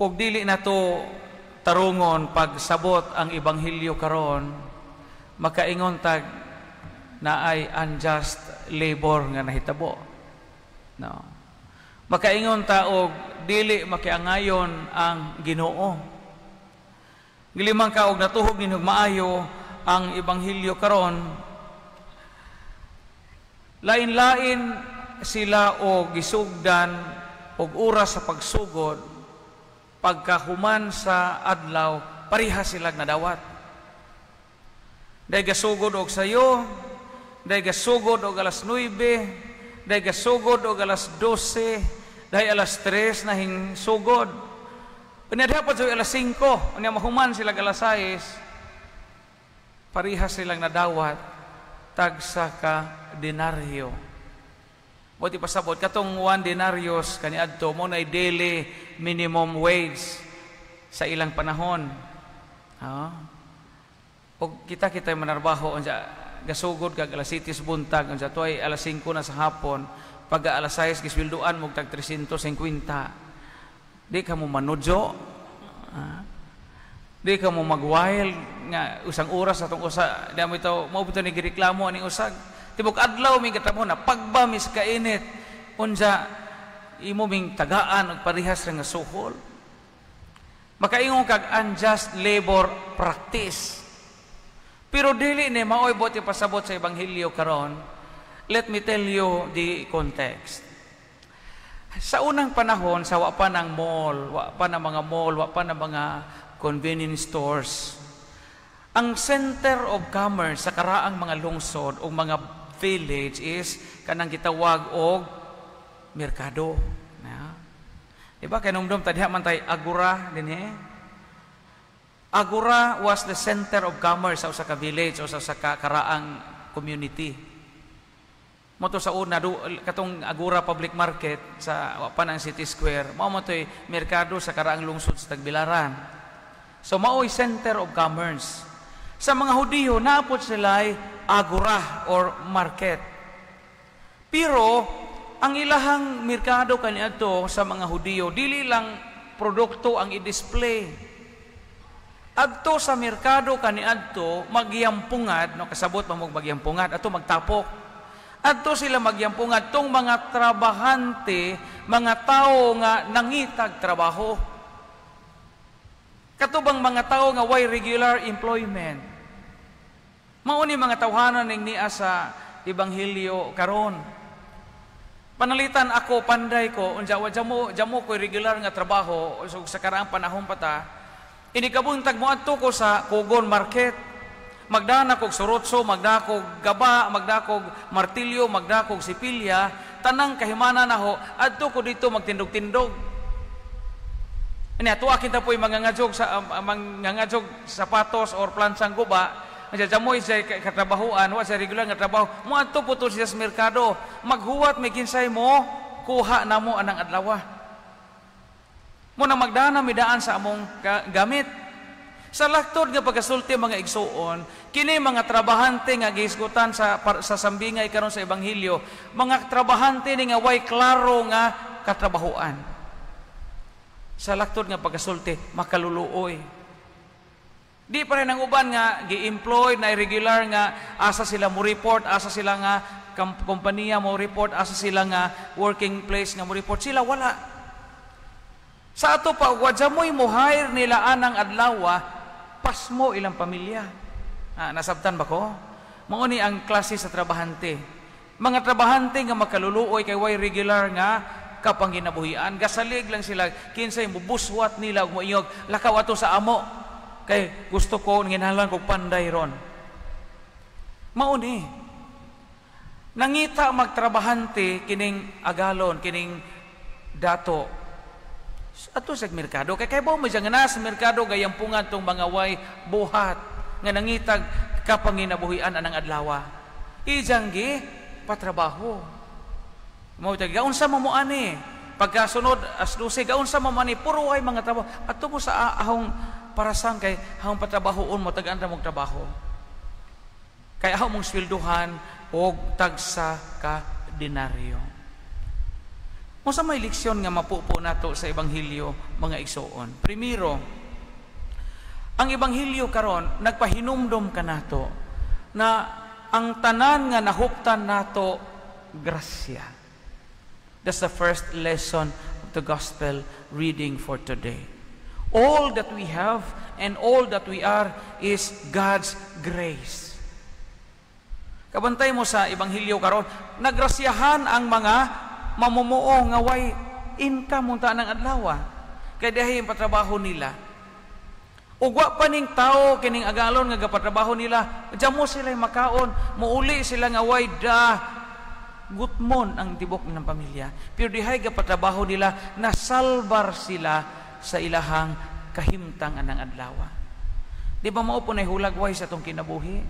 ug dili na to tarungon pag sabot ang ebanghelyo karon, makaingon tag na ay unjust labor nga nahitabo. No. Makaingon ta og dili makiangayon ang Ginoo. Gilimang ka og natuhog ninog maayo ang ebanghelyo karon, lain-lain sila og gisugdan og oras sa pagsugod, pagkahuman sa adlaw pareha sila nadawat. Day gasugod og sayo, day gasugod og alas 9, day gasugod og alas 12, day alas 3 na hing sugod. Unya dapat sa alas 5, unya mahuman sila alas 6, pareha silang nadawat tagsa ka denaryo. Buti pasabot katong 1 denaryos kaniadto mo na daily minimum wage sa ilang panahon. O kita manarbaho unsa gasugod kag alas 7 buntag unsa toy alas 5 na sa hapon, pag alas 6 gisweldoan mo tag 350. Di ka mo manudyo, di ka mo magwild nga usang oras atong usa, di mo ito maubuto ni gireklamo ani usag tibok adlaw mi katamo na pagbamis kainit unsa imo ming tagaan og parehas nga suhol. Makaingon kag unjust labor practice, pero dili ni maoy buti pasabot sa ebanghelyo karon. Let me tell you the context. Sa unang panahon, sa wa pa ng mall, wa pa ng mga mall, wa pa ng mga convenience stores, ang center of commerce sa karaang mga lungsod o mga village is kanang gitawag og merkado. Diba? Kaya nung tadya man tayo agora din Agora was the center of commerce sa usa ka village o sa karaang community. Moto sa una katong Agora Public Market sa panang City Square, mao mo toy merkado sa karaang lungsod sa Tagbilaran. So mao'y center of commerce. Sa mga Hudiyo naapod sila ay agora or market. Pero ang ilahang merkado kaniadto sa mga Hudiyo dili lang produkto ang i-display. Adto sa merkado kaniadto magyampungan, no kasabot mo magyampungan ato magtapok. Adto sila magyampungan tong mga trabahante, mga tao nga nangitag trabaho. Katubang mga tao nga way regular employment. Mao ni mga tawhanan ning niya sa ebanghelyo karon. Panalitan ako, panday ko, unsa wa jamo ko regular nga trabaho so, sa karaang panahon pa ta. Inikabuntag mo adto ko sa Kugon Market. Magdana kog surotso, magdana kog gaba, magdana kog martilyo, magdana kog sipilya, tanang kahimana na ho, adto ko dito magtindog-tindog. Ani ato akin ta po'y mangangajog sapatos or plansang guba, nga jamoy sa katrabahuan, wa sa regular nga trabaho, mo adto po to siya sa merkado, maghuwat may kinsay mo, kuha na mo anang adlaw. Mo na magdana midaan sa among gamit. Sa laktod nga pagkasulti mga igsuon, kini mga trabahante nga gihisgutan sa sambingay karon sa ebanghelyo, mga trabahante ni nga way klaro nga katrabahuan. Sa laktod nga pagkasulti makaluluoy. Di pa rin ang uban nga gi-employ na irregular nga asa sila mo report, asa sila nga kompanya mo report, asa sila nga working place nga mo report, sila wala. Sa ato pa wadya mo'y muhire nila anang adlaw, pasmo ilang pamilya. Nasabtan ba ko? Mauni ang klase sa trabahante. Mga trabahante nga makaluluoy kay way regular nga kapanginabuhian. Gasalig lang sila kinsay mubuswat nila ug moiyog lakaw ato sa amo. Kay gusto ko nginahanglan kog panday ron. Mauni. Nangita magtrabahante kining agalon, kining dato ato sa merkado kay ba mo siya nga sa merkado gayampungan tong mga way buhat nga nangitag kapanginabuhian anang adlaw. Ijanggi patrabaho. Mao ta gaunsa mo ani pagkasunod as 12 gaunsa mo ani puro ay mga trabaho ato mo sa ahong parasan kay ahong patrabahoon mo tagaan ta mong trabaho. Kay ahong mong swelduhan og tagsa ka denaryo. Unsa may leksyon nga mapupo nato sa Ebanghelyo, mga igsoon? Primero, ang Ebanghelyo karon nagpahinumdom kanato na ang tanan nga nahuptan nato grasya. That's the first lesson of the gospel reading for today. All that we have and all that we are is God's grace. Kabantay mo sa Ebanghelyo karon, nagrasyahan ang mga mamumuo nga way income unta ng adlaw. Kay dahil patrabaho nila. Ugwa pa ning tao kining agalon nga gapatrabaho nila, damo sila makaon, muuli sila nga way gutmon ang tibok ng pamilya. Pero dihay gapatrabaho nila, nasalbar sila sa ilahang kahimtang anang adlaw. Di ba mao po na hulagway sa tong kinabuhi?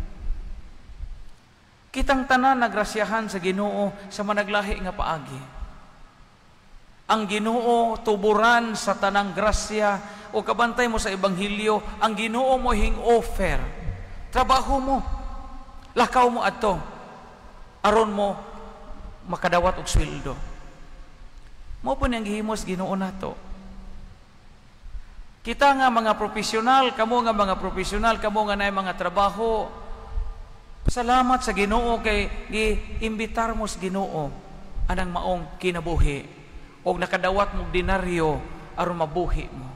Kitang tanan nagrasyahan sa Ginoo sa managlahi nga paagi. Ang Ginoo tuburan sa tanang grasya, o kabantay mo sa Ebanghelyo, ang Ginoo mo hing offer. Trabaho mo, lakaw mo adto, aron mo makadawat og sweldo. Mao po niyang gihimos Ginoo nato. Kita nga mga profesional, kamo nga mga profesional, kamo nga nay mga trabaho, salamat sa Ginoo kay giimbitar mo sa Ginoo anang maong kinabuhi og nakadawat mo dinaryo aron mabuhi mo.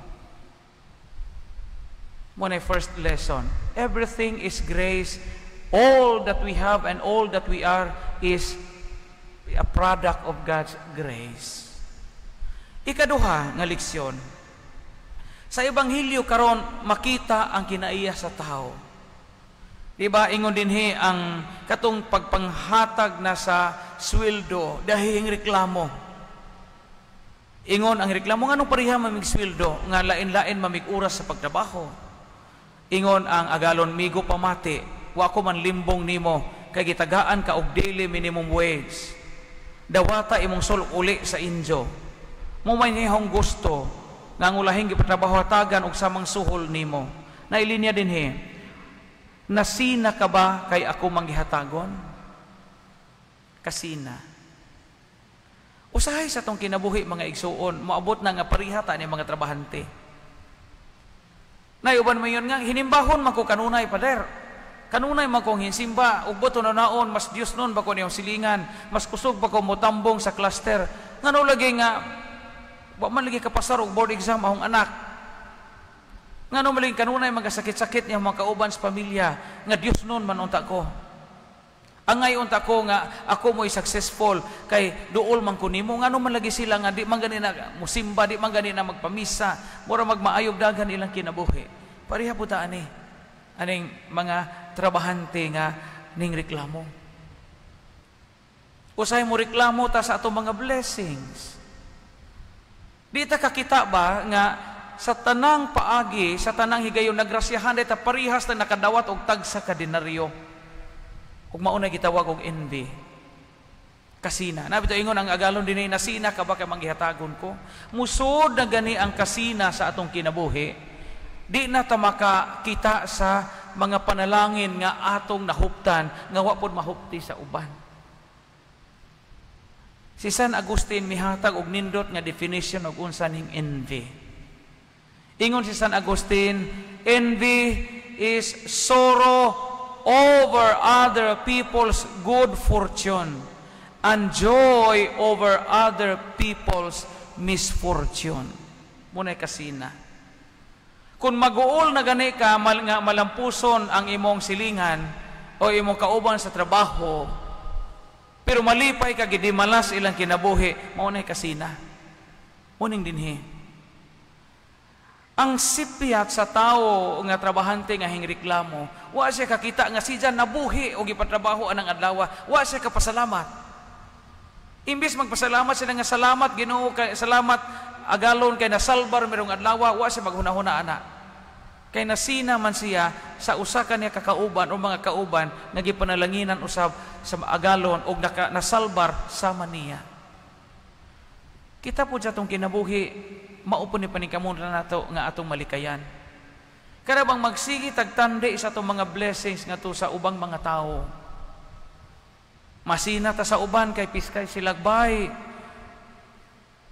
Mo na first lesson. Everything is grace. All that we have and all that we are is a product of God's grace. Ikaduha nga leksyon. Sa Ebanghelyo karon makita ang kinaiya sa tao. Diba, ingon dinhi ang katong pagpanghatag na sa sweldo dahil reklamo. Ingon ang reklamo, nga nung pareha mamig sweldo, nga lain-lain mamig oras sa pagtrabaho. Ingon ang agalon, migo pamati, wa ko man limbong nimo, kay gitagaan ka og daily minimum wage. Dawata imong sulok uli sa injo. Mo may nihong gusto, nga ang ulahing gipatrabaho hatagan og samang suhol nimo. Nailinya dinhi, nasina ka ba kay ako manggihatagon? Kasina. Usahay sa tong kinabuhi mga igsuon, moabot na nga parihata ni mga trabahante. Nayuban mo yun nga, hinimbahon man ko kanunay, pader. Kanunay man kong hinsimba, ugboto na naon, mas Diyos nun ba ko niyong silingan, mas kusog ba ko motambong sa cluster. Nga no lagi nga, wa man lagi kapasar og board exam ahong anak. Nga no maling kanunay magasakit-sakit niya mga kauban sa pamilya, nga Diyos nun man unta ko. Ang ngayon ko nga ako mo'y successful kay duol man ko nimo, nga no man lagi sila nga di man gani na musimba, di man gani na magpamisa, mura magmaayog dagan ilang kinabuhi. Pareha po ta aning mga trabahante nga ning reklamo. Usay mo reklamo ta sa atong mga blessings. Di ta kakita ba nga sa tanang paagi, sa tanang higayon nagrasyahan ta parihas na nakadawat og tagsa ka denaryo. Ug mauna gitawag og envy. Kasina. Nabito ingon ang agalon dinhi, nasina ka ba kay manggihatagon ko? Musod na gani ang kasina sa atong kinabuhi. Di na ta makakita sa mga panalangin nga atong nahuptan nga wa pod mahupti sa uban. Si San Agustin mihatag og nindot nga definition og unsa ning envy. Ingon si San Agustin, envy is sorrow over other people's good fortune and joy over other people's misfortune. Muna'y kasina. Kung mag-uol na gani ka, nga malampuson ang imong silingan o imong kauban sa trabaho, pero malipay ka gidimalas ilang kinabuhi, maunay kasina. Muning dinhi. Ang sipyat sa tao nga trabahante nga hingreklamo, wa siya kakita nga siya nabuhi o gipatrabaho anang adlaw, wa siya kapasalamat. Imbis magpasalamat sila nga salamat Ginoo, kay salamat agalon kay nasalbar mirong adlaw, wa siya maghunahuna ana. Kay nasina man siya sa usa kaniya kakauban o mga kauban nga gipanalanginan usab sa agalon og nasalbar sama niya. Kita po sa itong kinabuhi, maupon ni paningkamon na nato nga atong malikayan. Karabang magsigi tagtandi sa itong mga blessings nga to sa ubang mga tao. Masina ta sa uban kay piskay silagbay.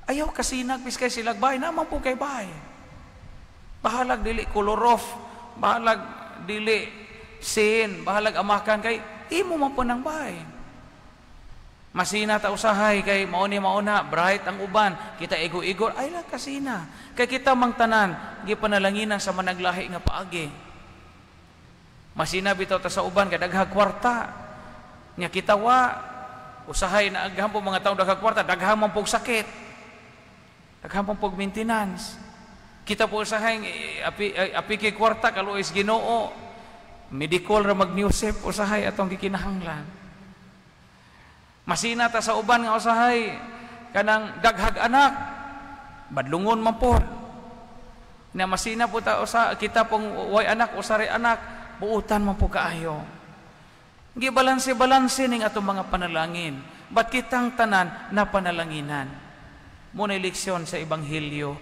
Ayaw kasinag piskay silag bahay naman po kay bahay. Bahalag dili kolorof, bahalag dili sin, bahalag amakan kay imo man po ng bahay. Masina ta usahay kay mauna bright ang uban, kita igo-igor ay lang kasina. Kay kita mang tanan gipanalanginan sa managlahi nga paagi. Masina bitaw ta sa uban kay daghang kwarta. Nya kita wa usahay na agham po mga tawo daghang kwarta, daghang man pog sakit. Daghang man pog maintenance. Kita po usahay api kay kwarta kaluoy sa Ginoo. Medical ra mag-newsep usahay atong gikinahanglan. Masina ta sa uban nga usahay kanang daghag anak badlungon man po na masina po ta usa kita pong way anak usari anak buutan man po kaayo gibalanse ning atong mga panalangin ba't kitang tanan na panalanginan mo na leksyon sa ebanghelyo